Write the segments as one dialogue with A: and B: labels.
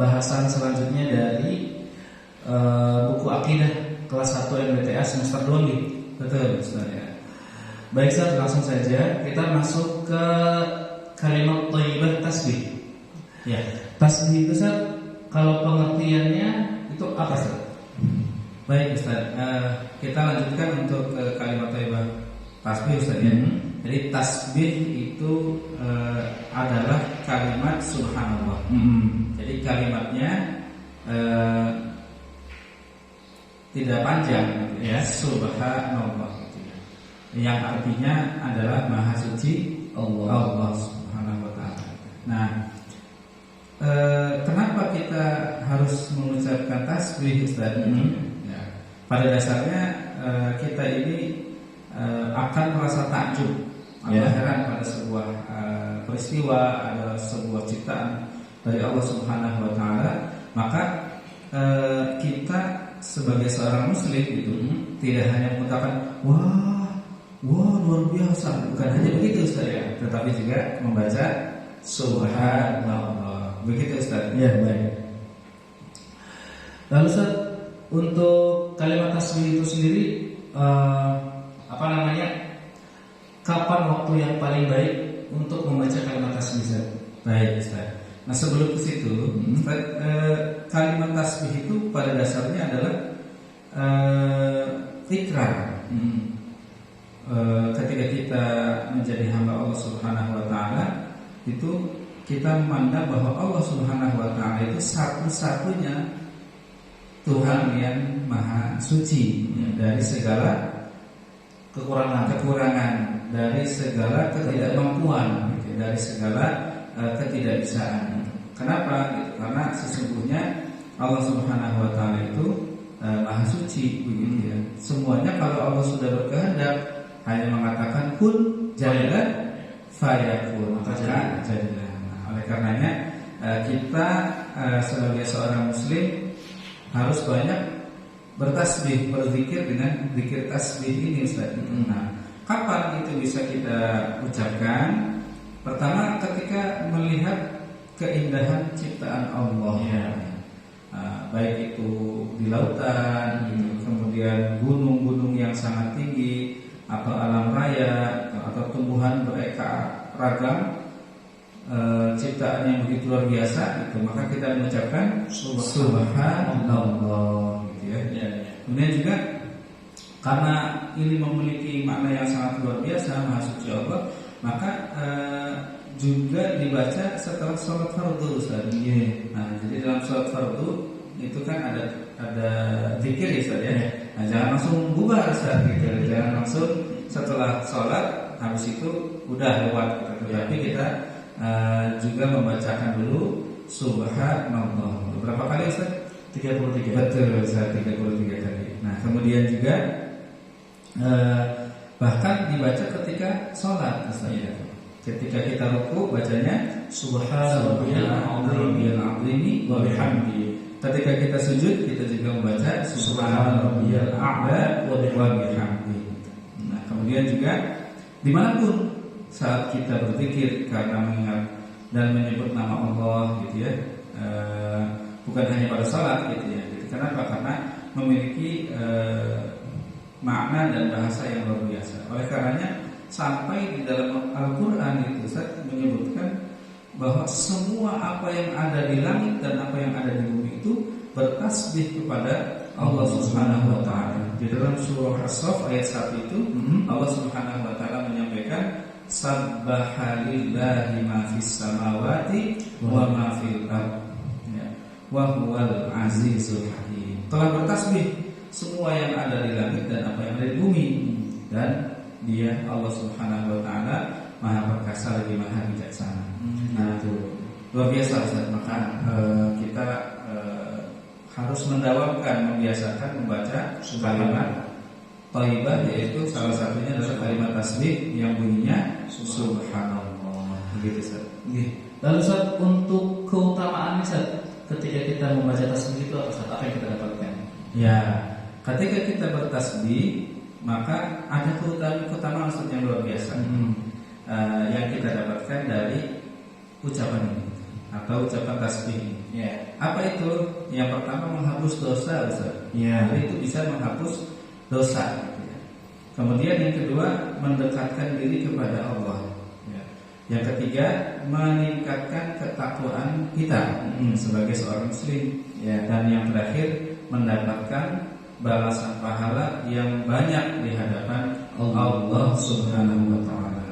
A: bahasan selanjutnya dari buku akidah kelas 1 MBTA semester 2 nih. Betul Ustaz ya. Baik Ustaz, langsung saja kita masuk ke kalimat thayyibah tasbih. Ya, tasbih itu Ustaz, kalau pengertiannya itu apa Ustaz?
B: Baik Ustaz, kita lanjutkan untuk kalimat thayyibah tasbih Ustaz ya. Jadi tasbih itu adalah kalimat subhanallah. Jadi kalimatnya tidak panjang ya, subhanallah gitu ya. Yang artinya adalah maha suci Allah Subhanahu wa taala. Nah, kenapa kita harus mengucapkan tasbih Ustaz? Ya, pada dasarnya kita ini akan merasa takjub atau heran pada sebuah peristiwa, ada sebuah ciptaan dari Allah Subhanahu wa taala, maka kita sebagai seorang muslim itu tidak hanya mengatakan wah luar biasa, bukan hanya begitu Ustaz ya, tetapi juga membaca subhanallah. Begitu Ustaz.
A: Ya, baik. Lalu Ustaz, untuk kalimat tasbih itu sendiri kapan waktu yang paling baik untuk membaca kalimat tasbih Ustaz?
B: Baik Ustaz. Nah sebelum ke situ, kalimat tasbih itu pada dasarnya adalah ikrar. Ketika kita menjadi hamba Allah Subhanahu wa taala, itu kita memandang bahwa Allah Subhanahu wa taala itu satu-satunya Tuhan yang maha suci dari segala kekurangan, dari segala ketidakmampuan, dari segala ketidakbisaan. Kenapa? Karena sesungguhnya Allah Subhanahu wa taala itu maha suci begitu ya. Semuanya kalau Allah sudah berkehendak hanya mengatakan kun jadilah fayakun, maka jadilah. Nah, oleh karenanya kita sebagai seorang muslim harus banyak bertasbih, berzikir dengan zikir tasbih ini Ustaz. Nah, kapan itu bisa kita ucapkan? Pertama ketika melihat keindahan ciptaan Allah ya. Baik itu di lautan, kemudian gunung-gunung yang sangat tinggi, atau alam raya, atau tumbuhan beraneka ragam, ciptaan yang begitu luar biasa itu, maka kita mengucapkan subhanallah gitu ya. Kemudian juga karena ini memiliki makna yang sangat luar biasa, maha suci Allah, maka juga dibaca setelah sholat fardu Ustaz. Nah, jadi dalam sholat fardu itu kan ada zikir ya Ustaz ya. Nah, jangan langsung bubar Ustaz gitu. Jangan langsung setelah sholat habis itu udah lewat gitu. Tapi kita juga membacakan dulu subhanallah. Berapa kali Ustaz?
A: 33.
B: Betul Ustaz, 33 kali. Nah, kemudian juga bahkan dibaca ketika sholat Ustaz ya. Ketika kita ruku bacanya subhanarabbiyal azim wa bihamdi. Ketika kita sujud kita juga membaca subhanarabbiyal a'la wa bihamdi. Nah, kemudian juga dimanapun saat kita berzikir karena mengingat dan menyebut nama Allah gitu ya, bukan hanya pada salat gitu ya. Kenapa? Karena memiliki makna dan bahasa yang luar biasa. Oleh karenanya sampai di dalam Al-Quran itu Ustaz menyebutkan bahwa semua apa yang ada di langit dan apa yang ada di bumi itu bertasbih kepada Allah Subhanahu wa taala. Di dalam surah As-Saff ayat 1 itu Allah Subhanahu wa taala menyampaikan Sabbahalillahi ma fis samawati wa ma fil ardh wa huwal azizul hakim. Telah bertasbih semua yang ada di langit dan apa yang ada di bumi, dan Dia Allah Subhanahu wa taala Maha Perkasa lagi Maha Bijaksana. Nah, itu luar biasa Ustaz. Maka kita harus mendawamkan, membiasakan membaca kalimat thayyibah, yaitu salah satunya adalah kalimat tasbih yang bunyinya subhanallah. Begitu Ustaz.
A: Lalu Ustaz, untuk keutamaan Ustaz ketika kita membaca tasbih itu apa yang kita dapatkan?
B: Ya, ketika kita bertasbih maka ada keutamaan Ustaz yang luar biasa yang kita dapatkan dari ucapan ini atau ucapan tasbih ini.
A: Ya.
B: Apa itu? Yang pertama menghapus dosa, Ustaz.
A: Ya.
B: Jadi itu bisa menghapus dosa. Gitu ya. Kemudian yang kedua mendekatkan diri kepada Allah. Ya. Yang ketiga meningkatkan ketakwaan kita sebagai seorang muslim. Ya. Dan yang terakhir mendapatkan balasan pahala yang banyak di hadapan Allah Subhanahu wa taala.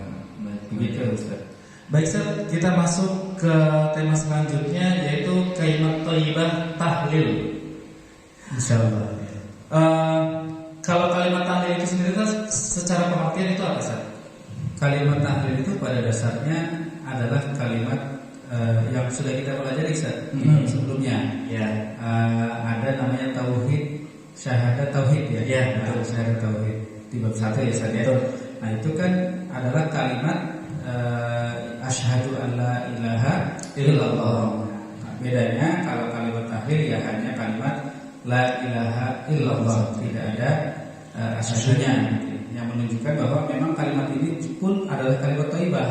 B: Begitu, Ustaz.
A: Baik, Ustaz, kita masuk ke tema selanjutnya yaitu kalimat thayyibah tahlil.
B: Insyaallah.
A: Kalau kalimat tahlil itu sendiri secara pengertian itu apa, Ustaz?
B: Kalimat tahlil itu pada dasarnya adalah kalimat yang sudah kita pelajari, Ustaz, sebelumnya.
A: Ya.
B: Ada namanya tauhid, syahadat tauhid ya.
A: Ya, betul.
B: Syahadat tauhid di bab 1 ya, Ustaz ya. Nah, itu kan adalah kalimat asyhadu an la ilaha illallah. Nah, bedanya kalau kalimat tahlil ya hanya kalimat la ilaha illallah, tidak ada asyadunya, yang menunjukkan bahwa memang kalimat ini pun adalah kalimat thayyibah,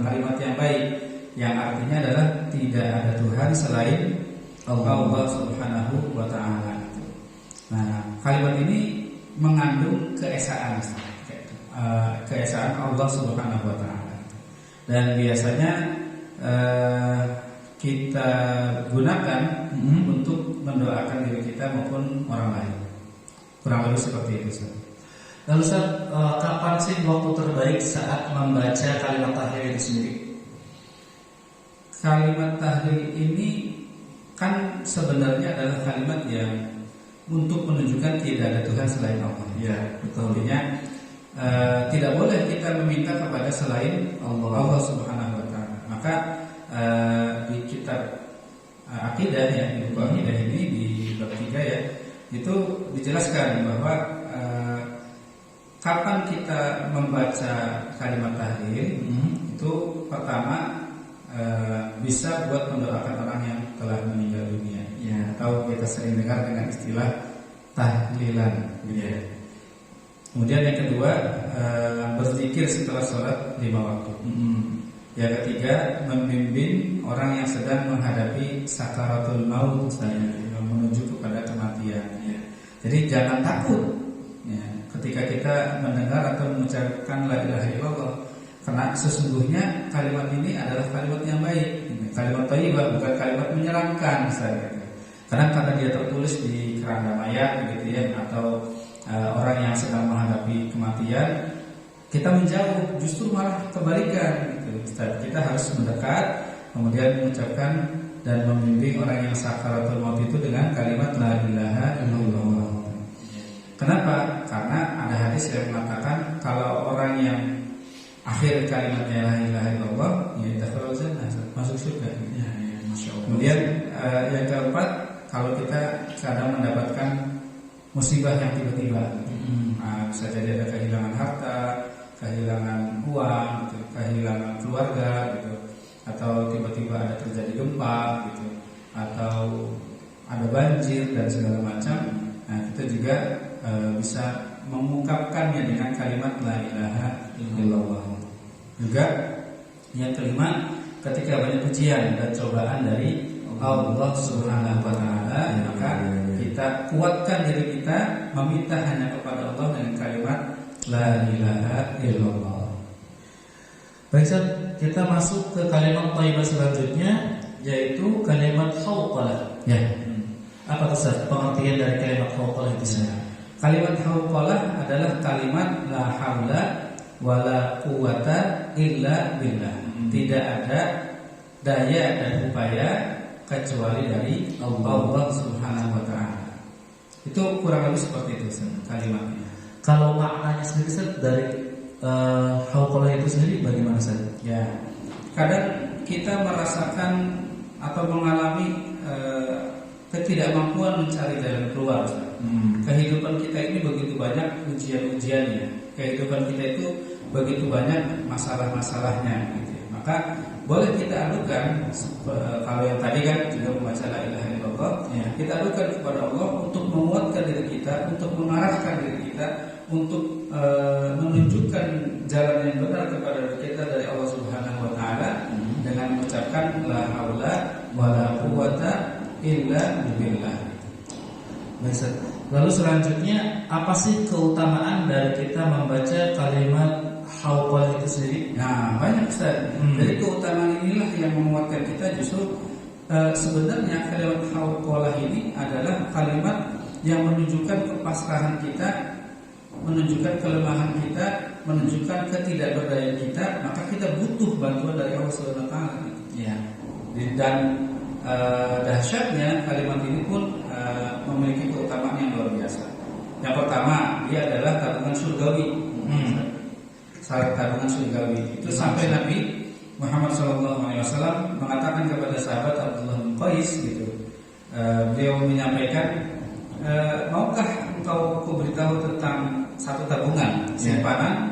B: kalimat yang baik, yang artinya adalah tidak ada Tuhan selain Allah Subhanahu wa taala. Nah, kalimat ini mengandung keesaan Allah Subhanahu wa taala. Dan biasanya kita gunakan untuk mendoakan diri kita maupun orang lain. Kurang lebih seperti itu, Ustaz.
A: Lalu Ustaz, kapan sih waktu terbaik saat membaca kalimat tahlil itu sendiri?
B: Kalimat tahlil ini kan sebenarnya adalah kalimat yang untuk menunjukkan tidak ada Tuhan selain Allah.
A: Ya, betul.
B: Artinya tidak boleh kita meminta kepada selain Allah Subhanahu wa taala. Maka di kitab akidah ya, di buku akidah ini di bab 3 ya, itu dijelaskan bahwa kapan kita membaca kalimat tahlil itu pertama bisa buat mendoakan orang yang telah meninggal dunia ya, atau kita sering dengar dengan istilah tahlilan gitu ya. Kemudian yang kedua berzikir setelah sholat 5 waktu. Yang ketiga membimbing orang yang sedang menghadapi sakaratul maut, yang menuju kepada kematian ya. Jadi jangan takut ya, ketika kita mendengar atau mengucapkan la ilaha illallah, karena sesungguhnya kalimat ini adalah kalimat yang baik, kalimat thayyibah, bukan kalimat menyeramkan misalnya. Karena dia tertulis di kerangka mayat begitu ya, atau orang yang sedang menghadapi kematian, kita menjauh, justru malah kebalikan gitu. Kita harus mendekat, kemudian mengucapkan dan membimbing orang yang sakaratul maut itu dengan kalimat la ilaha illallah. Kenapa? Karena ada hadis yang mengatakan kalau orang yang akhir kalimatnya la ilaha illallah, ya dakhalul jannah, masuk surga. Ya, Masya Allah. Kemudian yang keempat, kalau kita kadang mendapatkan musibah yang tiba-tiba, bisa jadi ada kehilangan harta, kehilangan uang, gitu, kehilangan keluarga, gitu, atau tiba-tiba ada terjadi gempa, gitu, atau ada banjir dan segala macam. Nah, kita juga bisa mengungkapkannya dengan kalimat la ilaha illallah. Juga yang kelima, ketika banyak ujian dan cobaan dari Allah Subhanahu wa taala, maka kita kuatkan diri kita meminta hanya kepada Allah dengan kalimat la ilaha illallah.
A: Baik, Ustaz, kita masuk ke kalimat thayyibah selanjutnya yaitu kalimat hauqalah.
B: Ya.
A: Apa itu, Ustaz, pengertian dari kalimat hauqalah itu sendiri?
B: Kalimat hauqalah adalah kalimat la haula wala quwata illa billah. Tidak ada daya dan upaya kecuali dari Allah Subhanahu wa taala. Itu kurang lebih seperti itu kalimatnya.
A: Kalau maknanya sendiri, Ustaz, dari hauqalah itu sendiri bagaimana, Ustaz?
B: Ya. Kadang kita merasakan atau mengalami ketidakmampuan mencari jalan keluar. Kehidupan kita ini begitu banyak ujian-ujiannya. Kehidupan kita itu begitu banyak masalah-masalahnya gitu ya. Maka boleh kita adukan, kalau yang tadi kan juga membaca la ilaha illallah ya, kita adukan kepada Allah untuk menguatkan diri kita, untuk mengarahkan diri kita, untuk menunjukkan jalan yang benar kepada diri kita dari Allah Subhanahu wa taala dengan mengucapkan la haula wala quwwata illa billah.
A: Baik, Ustaz. Lalu selanjutnya apa sih keutamaan dari kita membaca kalimat hauqalah itu sendiri?
B: Nah, banyak Ustaz. Jadi keutamaan inilah yang menguatkan kita justru sebenarnya kalimat hauqalah ini adalah kalimat yang menunjukkan kepasrahan kita, menunjukkan kelemahan kita, menunjukkan ketidakberdayaan kita, maka kita butuh bantuan dari Allah Subhanahu wa taala.
A: Ya.
B: Dan dahsyatnya kalimat ini pun memiliki keutamaan yang luar biasa. Yang pertama, dia adalah tabungan surgawi. Tabungan surgawi itu sampai Nabi Muhammad SAW mengatakan kepada sahabat Abdullah bin Qais gitu. Beliau menyampaikan, maukah engkau beritahu tentang satu tabungan simpanan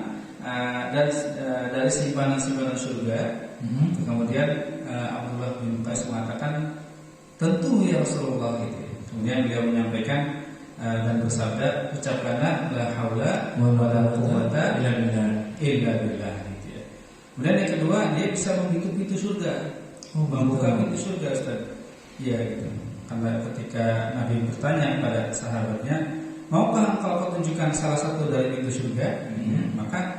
B: dari simpanan-simpanan surga? Kemudian Abdullah bin Qais mengatakan, tentu ya Rasulullah gitu. Kemudian beliau menyampaikan dan bersabda, ucapkanlah la haula wala quwwata illa billah gitu ya. Kemudian yang kedua, dia bisa membuka pintu surga. Membuka pintu surga, Ustaz. Iya gitu. Karena ketika Nabi bertanya kepada sahabatnya, maukah engkau tunjukkan salah satu dari pintu surga? Maka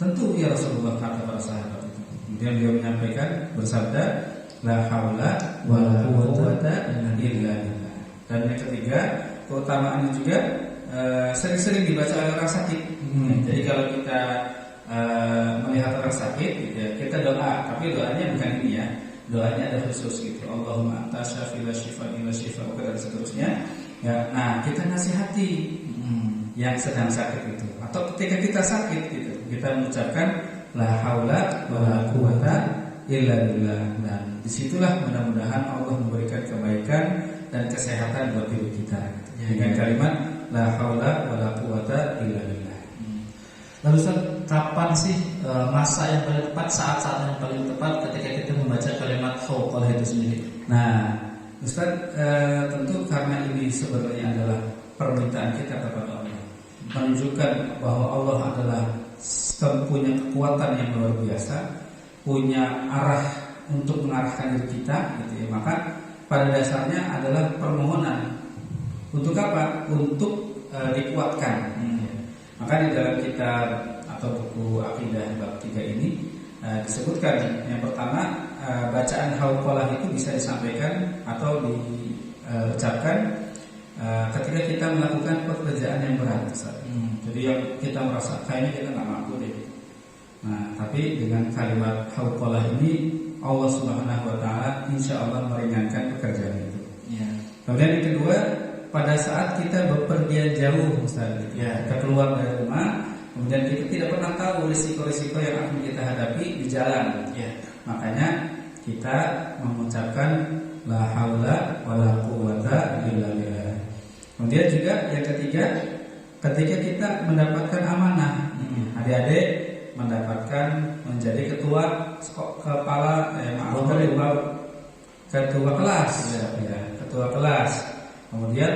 B: tentu ya Rasulullah, kata para sahabat itu. Kemudian beliau menyampaikan bersabda, la haula wala quwwata illa billah. Dan yang ketiga, keutamaannya juga sering-sering dibaca oleh orang sakit. Jadi kalau kita melihat orang sakit gitu ya, kita doa, tapi doanya bukan ini ya. Doanya ada khusus gitu. Allahumma anta syafi la shifa illa shifa dan seterusnya. Ya, nah, kita nasihati yang sedang sakit itu. Atau ketika kita sakit gitu, kita mengucapkan la haula wala quwwata illa billah. Dan disitulah mudah-mudahan Allah memberikan kebaikan dan kesehatan buat diri kita dengan kalimat la haula wala quwwata illa billah.
A: Lalu Ustaz, kapan sih masa yang paling tepat, saat-saat yang paling tepat ketika kita membaca kalimat hauqalah itu sendiri?
B: Nah, Ustaz, tentu karena ini sebenarnya adalah permintaan kita kepada Allah, menunjukkan bahwa Allah adalah punya kekuatan yang luar biasa, punya arah untuk mengarahkan diri kita gitu ya. Maka pada dasarnya adalah permohonan. Untuk apa? Untuk dikuatkan. Maka di dalam kitab atau buku akidah bab 3 ini disebutkan yang pertama, bacaan hauqalah itu bisa disampaikan atau diucapkan ketika kita melakukan pekerjaan yang berat. Jadi yang kita merasa kayaknya kita nggak mampu deh. Nah, tapi dengan kalimat hauqalah ini Allah Subhanahu wa taala insya Allah meringankan pekerjaan itu.
A: Ya.
B: Kemudian yang kedua, pada saat kita bepergian jauh, Ustaz, kita keluar dari rumah, kemudian kita tidak pernah tahu risiko-risiko yang akan kita hadapi di jalan. Makanya kita mengucapkan la haula wala quwwata illa billah. Kemudian juga yang ketiga, ketika kita mendapatkan amanah, adik-adik mendapatkan menjadi ketua kelas, ketua kelas. Kemudian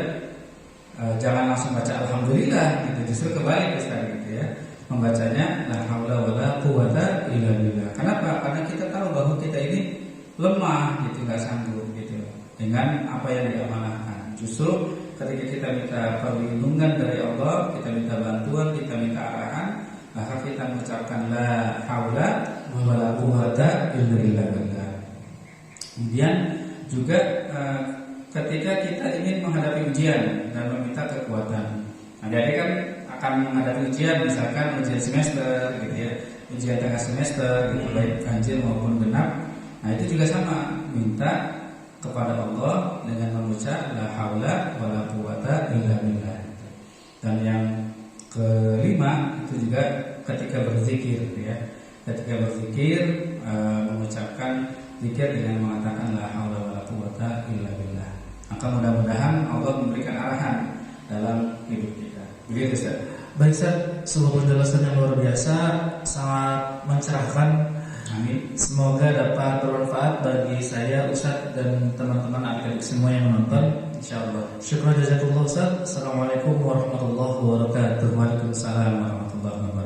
B: jangan langsung baca alhamdulillah gitu, justru kebalik Ustaz gitu ya. Membacanya la haula wala quwwata illa billah. Kenapa? Karena kita tahu bahwa kita ini lemah gitu, enggak sanggup gitu dengan apa yang diamanahkan. Justru ketika kita minta perlindungan dari Allah, kita minta bantuan, kita minta arahan, maka kita mengucapkan la haula wala quwwata illa billah. Kemudian juga ketika kita ingin menghadapi ujian dan meminta kekuatan. Adik-adik kan akan menghadapi ujian, misalkan ujian semester gitu ya, ujian tengah semester gitu, baik ganjil maupun genap. Nah, itu juga sama, minta kepada Allah dengan mengucap la haula wala quwwata illa billah. Dan yang kelima itu juga ketika berzikir gitu ya. Ketika berzikir mengucapkan zikir dengan mengatakan la haula wala quwwata illa billah. Maka mudah-mudahan Allah memberikan arahan dalam hidup kita. Begitu Ustaz.
A: Baik Ustaz, seluruh penjelasan yang luar biasa, sangat mencerahkan.
B: Amin.
A: Semoga dapat bermanfaat bagi saya, Ustaz, dan teman-teman adik-adik semua yang menonton.
B: Insyaallah.
A: Syukran jazakumullah Ustaz. Assalamualaikum warahmatullahi wabarakatuh.
B: Waalaikumsalam warahmatullahi wabarakatuh.